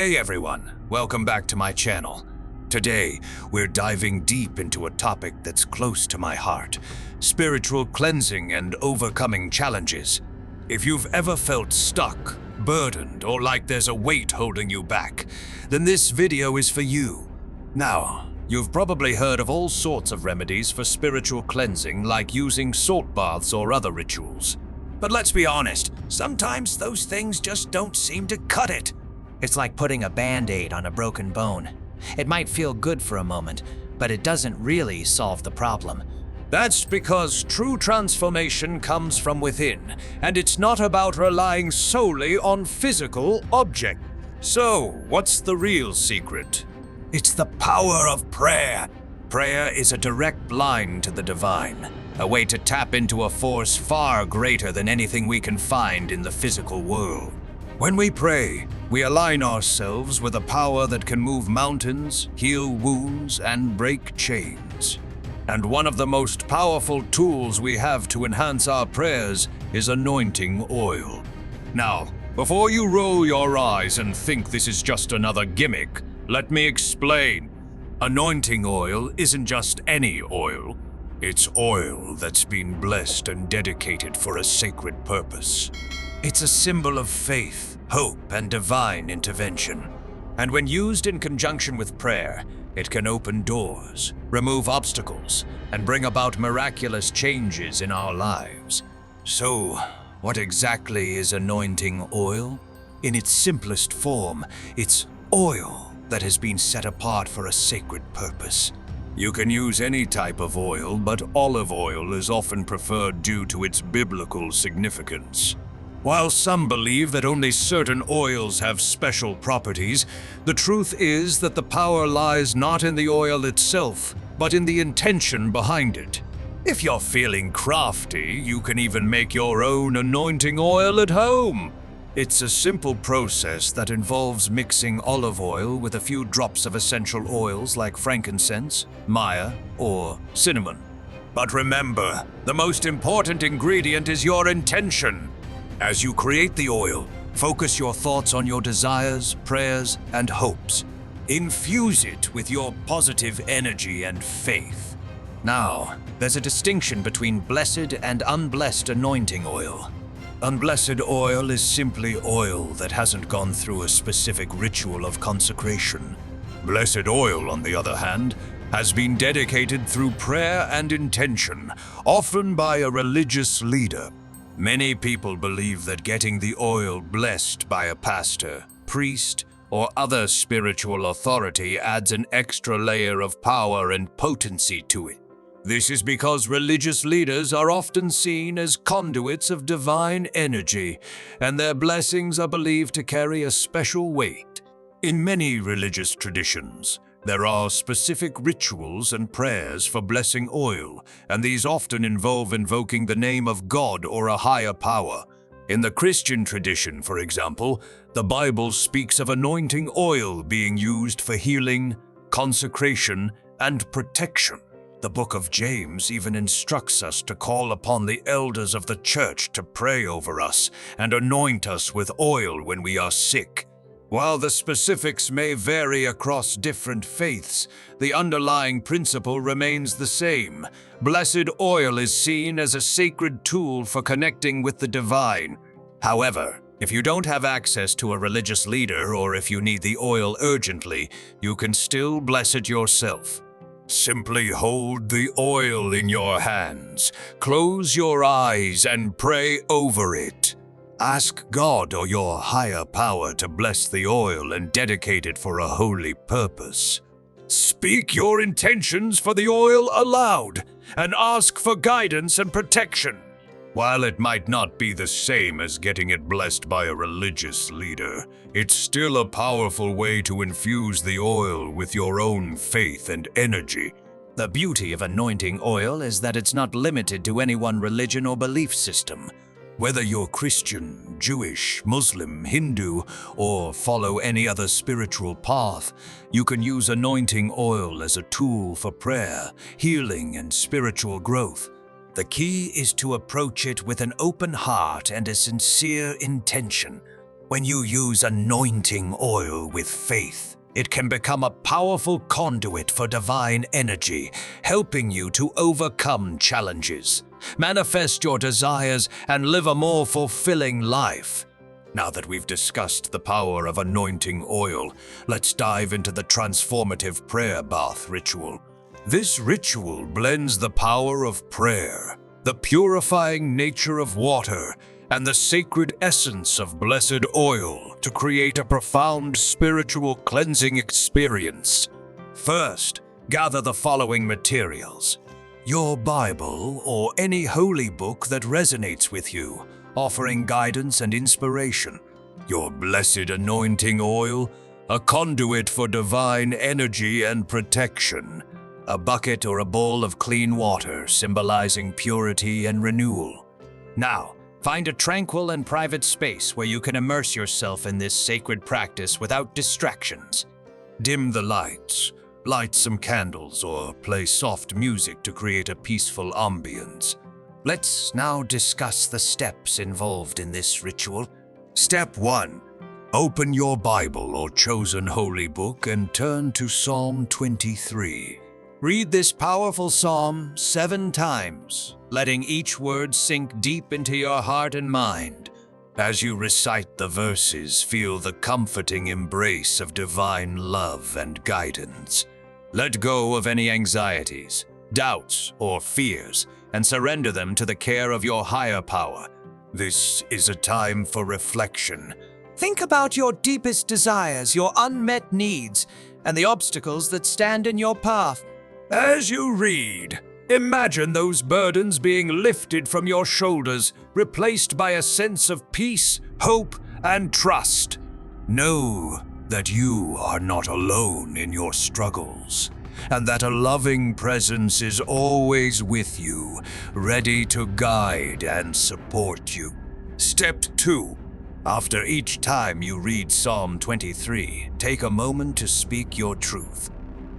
Hey everyone, welcome back to my channel. Today, we're diving deep into a topic that's close to my heart: spiritual cleansing and overcoming challenges. If you've ever felt stuck, burdened, or like there's a weight holding you back, then this video is for you. Now, you've probably heard of all sorts of remedies for spiritual cleansing, like using salt baths or other rituals. But let's be honest, sometimes those things just don't seem to cut it. It's like putting a Band-Aid on a broken bone. It might feel good for a moment, but it doesn't really solve the problem. That's because true transformation comes from within, and it's not about relying solely on physical objects. So, what's the real secret? It's the power of prayer. Prayer is a direct line to the divine, a way to tap into a force far greater than anything we can find in the physical world. When we pray, we align ourselves with a power that can move mountains, heal wounds, and break chains. And one of the most powerful tools we have to enhance our prayers is anointing oil. Now, before you roll your eyes and think this is just another gimmick, let me explain. Anointing oil isn't just any oil. It's oil that's been blessed and dedicated for a sacred purpose. It's a symbol of faith, hope, and divine intervention. And when used in conjunction with prayer, it can open doors, remove obstacles, and bring about miraculous changes in our lives. So, what exactly is anointing oil? In its simplest form, it's oil that has been set apart for a sacred purpose. You can use any type of oil, but olive oil is often preferred due to its biblical significance. While some believe that only certain oils have special properties, the truth is that the power lies not in the oil itself, but in the intention behind it. If you're feeling crafty, you can even make your own anointing oil at home. It's a simple process that involves mixing olive oil with a few drops of essential oils like frankincense, myrrh, or cinnamon. But remember, the most important ingredient is your intention. As you create the oil, focus your thoughts on your desires, prayers, and hopes. Infuse it with your positive energy and faith. Now, there's a distinction between blessed and unblessed anointing oil. Unblessed oil is simply oil that hasn't gone through a specific ritual of consecration. Blessed oil, on the other hand, has been dedicated through prayer and intention, often by a religious leader. Many people believe that getting the oil blessed by a pastor, priest, or other spiritual authority adds an extra layer of power and potency to it. This is because religious leaders are often seen as conduits of divine energy, and their blessings are believed to carry a special weight. In many religious traditions, there are specific rituals and prayers for blessing oil, and these often involve invoking the name of God or a higher power. In the Christian tradition, for example, the Bible speaks of anointing oil being used for healing, consecration, and protection. The book of James even instructs us to call upon the elders of the church to pray over us and anoint us with oil when we are sick. While the specifics may vary across different faiths, the underlying principle remains the same. Blessed oil is seen as a sacred tool for connecting with the divine. However, if you don't have access to a religious leader, or if you need the oil urgently, you can still bless it yourself. Simply hold the oil in your hands, close your eyes, and pray over it. Ask God or your higher power to bless the oil and dedicate it for a holy purpose. Speak your intentions for the oil aloud and ask for guidance and protection. While it might not be the same as getting it blessed by a religious leader, it's still a powerful way to infuse the oil with your own faith and energy. The beauty of anointing oil is that it's not limited to any one religion or belief system. Whether you're Christian, Jewish, Muslim, Hindu, or follow any other spiritual path, you can use anointing oil as a tool for prayer, healing, and spiritual growth. The key is to approach it with an open heart and a sincere intention. When you use anointing oil with faith, it can become a powerful conduit for divine energy, helping you to overcome challenges, manifest your desires, and live a more fulfilling life. Now that we've discussed the power of anointing oil, let's dive into the transformative prayer bath ritual. This ritual blends the power of prayer, the purifying nature of water, and the sacred essence of blessed oil to create a profound spiritual cleansing experience. First, gather the following materials: your Bible or any holy book that resonates with you, offering guidance and inspiration; your blessed anointing oil, a conduit for divine energy and protection; a bucket or a bowl of clean water symbolizing purity and renewal. Now, find a tranquil and private space where you can immerse yourself in this sacred practice without distractions. Dim the lights, light some candles, or play soft music to create a peaceful ambience. Let's now discuss the steps involved in this ritual. Step 1. Open your Bible or chosen holy book and turn to Psalm 23. Read this powerful psalm 7 times, letting each word sink deep into your heart and mind. As you recite the verses, feel the comforting embrace of divine love and guidance. Let go of any anxieties, doubts, or fears, and surrender them to the care of your higher power. This is a time for reflection. Think about your deepest desires, your unmet needs, and the obstacles that stand in your path. As you read, imagine those burdens being lifted from your shoulders, replaced by a sense of peace, hope, and trust. Know that you are not alone in your struggles, and that a loving presence is always with you, ready to guide and support you. Step 2. After each time you read Psalm 23, take a moment to speak your truth.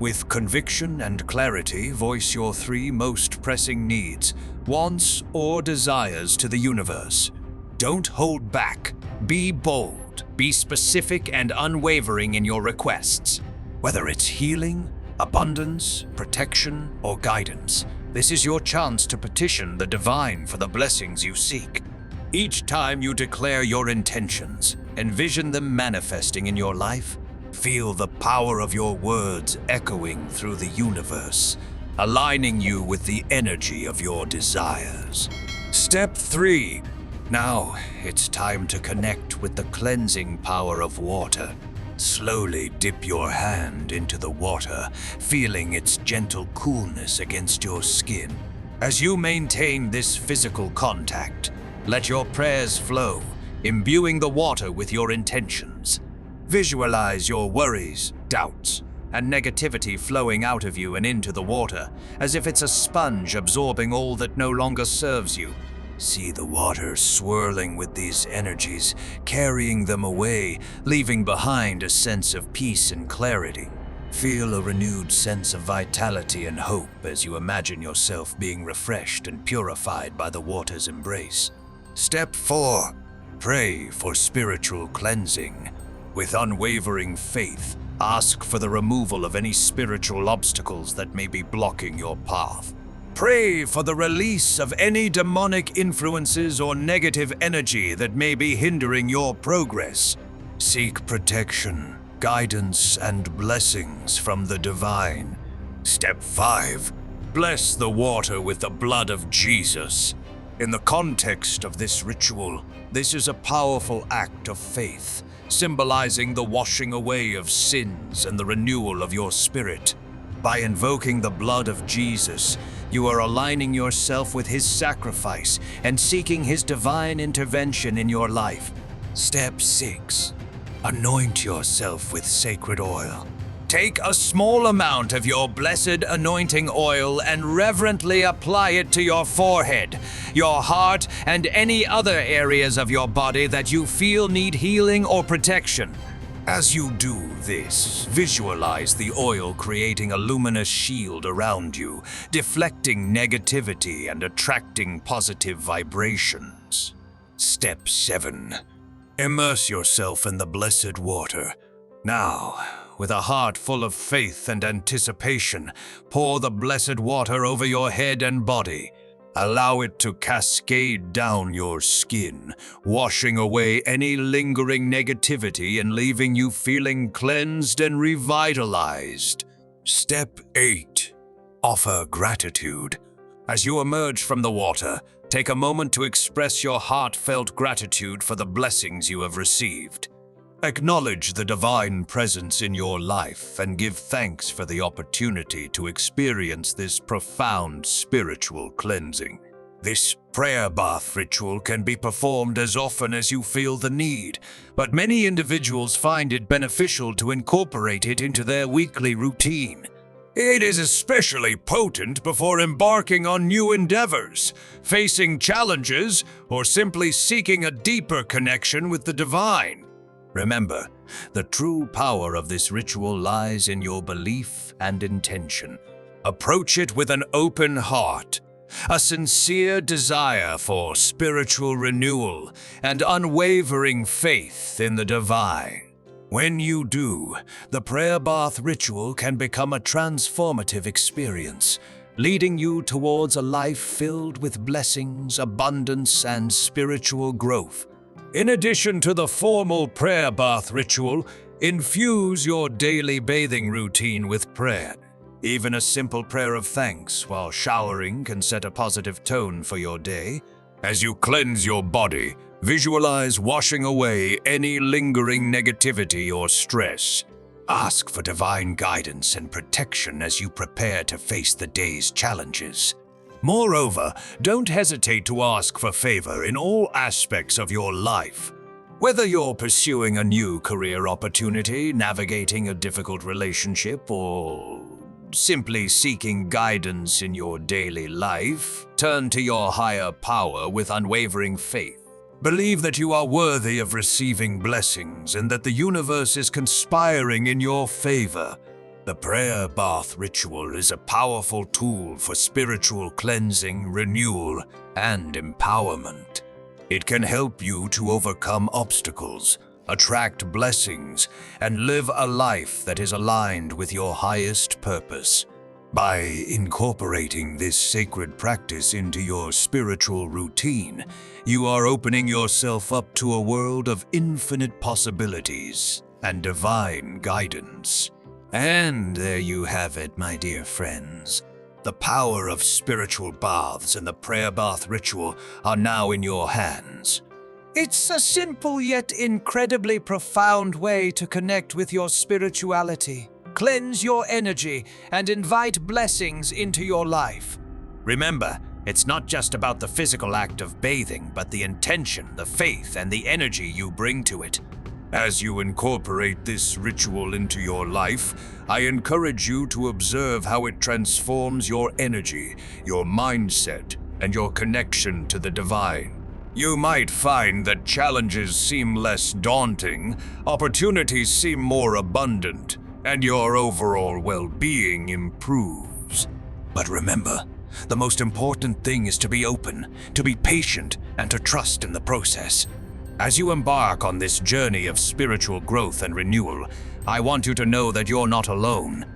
With conviction and clarity, voice your 3 most pressing needs, wants, or desires to the universe. Don't hold back. Be bold. Be specific and unwavering in your requests. Whether it's healing, abundance, protection, or guidance, this is your chance to petition the divine for the blessings you seek. Each time you declare your intentions, envision them manifesting in your life. Feel the power of your words echoing through the universe, aligning you with the energy of your desires. Step 3. Now it's time to connect with the cleansing power of water. Slowly dip your hand into the water, feeling its gentle coolness against your skin. As you maintain this physical contact, let your prayers flow, imbuing the water with your intentions. Visualize your worries, doubts, and negativity flowing out of you and into the water, as if it's a sponge absorbing all that no longer serves you. See the water swirling with these energies, carrying them away, leaving behind a sense of peace and clarity. Feel a renewed sense of vitality and hope as you imagine yourself being refreshed and purified by the water's embrace. Step 4. Pray for spiritual cleansing. With unwavering faith, ask for the removal of any spiritual obstacles that may be blocking your path. Pray for the release of any demonic influences or negative energy that may be hindering your progress. Seek protection, guidance, and blessings from the divine. Step 5. Bless the water with the blood of Jesus. In the context of this ritual, this is a powerful act of faith, symbolizing the washing away of sins and the renewal of your spirit. By invoking the blood of Jesus, you are aligning yourself with his sacrifice and seeking his divine intervention in your life. Step 6. Anoint yourself with sacred oil. Take a small amount of your blessed anointing oil and reverently apply it to your forehead, your heart, and any other areas of your body that you feel need healing or protection. As you do this, visualize the oil creating a luminous shield around you, deflecting negativity and attracting positive vibrations. Step 7. Immerse yourself in the blessed water. Now, with a heart full of faith and anticipation, pour the blessed water over your head and body. Allow it to cascade down your skin, washing away any lingering negativity and leaving you feeling cleansed and revitalized. Step 8. Offer gratitude. As you emerge from the water, take a moment to express your heartfelt gratitude for the blessings you have received. Acknowledge the divine presence in your life and give thanks for the opportunity to experience this profound spiritual cleansing. This prayer bath ritual can be performed as often as you feel the need, but many individuals find it beneficial to incorporate it into their weekly routine. It is especially potent before embarking on new endeavors, facing challenges, or simply seeking a deeper connection with the divine. Remember, the true power of this ritual lies in your belief and intention. Approach it with an open heart, a sincere desire for spiritual renewal, and unwavering faith in the divine. When you do, the prayer bath ritual can become a transformative experience, leading you towards a life filled with blessings, abundance, and spiritual growth. In addition to the formal prayer bath ritual, infuse your daily bathing routine with prayer. Even a simple prayer of thanks while showering can set a positive tone for your day. As you cleanse your body, visualize washing away any lingering negativity or stress. Ask for divine guidance and protection as you prepare to face the day's challenges. Moreover, don't hesitate to ask for favor in all aspects of your life. Whether you're pursuing a new career opportunity, navigating a difficult relationship, or simply seeking guidance in your daily life, turn to your higher power with unwavering faith. Believe that you are worthy of receiving blessings and that the universe is conspiring in your favor. The prayer bath ritual is a powerful tool for spiritual cleansing, renewal, and empowerment. It can help you to overcome obstacles, attract blessings, and live a life that is aligned with your highest purpose. By incorporating this sacred practice into your spiritual routine, you are opening yourself up to a world of infinite possibilities and divine guidance. And there you have it, my dear friends. The power of spiritual baths and the prayer bath ritual are now in your hands. It's a simple yet incredibly profound way to connect with your spirituality, cleanse your energy, and invite blessings into your life. Remember, it's not just about the physical act of bathing, but the intention, the faith, and the energy you bring to it. As you incorporate this ritual into your life, I encourage you to observe how it transforms your energy, your mindset, and your connection to the divine. You might find that challenges seem less daunting, opportunities seem more abundant, and your overall well-being improves. But remember, the most important thing is to be open, to be patient, and to trust in the process. As you embark on this journey of spiritual growth and renewal, I want you to know that you're not alone.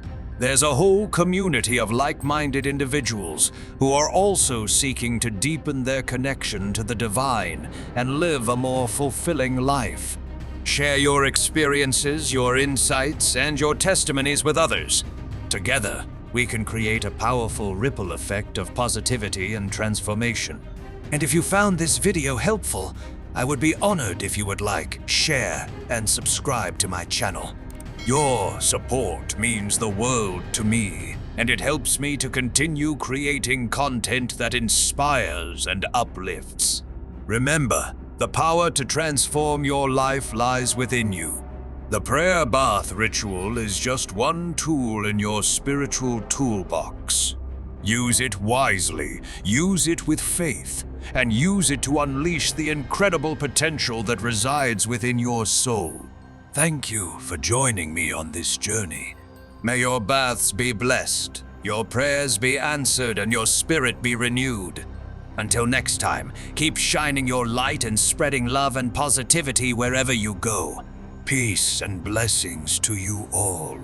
There's a whole community of like-minded individuals who are also seeking to deepen their connection to the divine and live a more fulfilling life. Share your experiences, your insights, and your testimonies with others. Together, we can create a powerful ripple effect of positivity and transformation. And if you found this video helpful, I would be honored if you would like, share, and subscribe to my channel. Your support means the world to me, and it helps me to continue creating content that inspires and uplifts. Remember, the power to transform your life lies within you. The prayer bath ritual is just one tool in your spiritual toolbox. Use it wisely, use it with faith, and use it to unleash the incredible potential that resides within your soul. Thank you for joining me on this journey. May your baths be blessed, your prayers be answered, and your spirit be renewed. Until next time, keep shining your light and spreading love and positivity wherever you go. Peace and blessings to you all.